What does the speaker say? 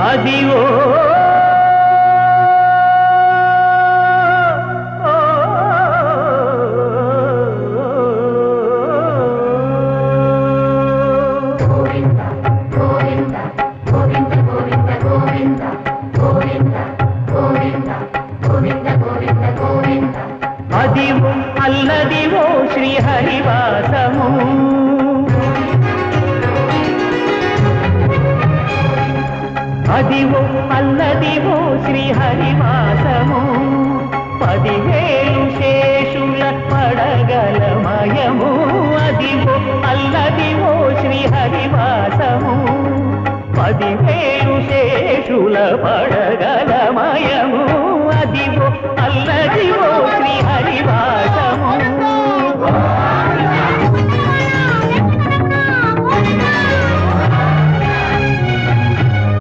Adivo Adivo Alladivo శ్రీహరివాసము Adivo Alladivo శ్రీహరివాసము 10,000 శేషుల పడగలమయము Adivo Alladivo శ్రీహరివాసము 10,000 శేషుల పడగలమయము Adivo Alladivo శ్రీహరివాసము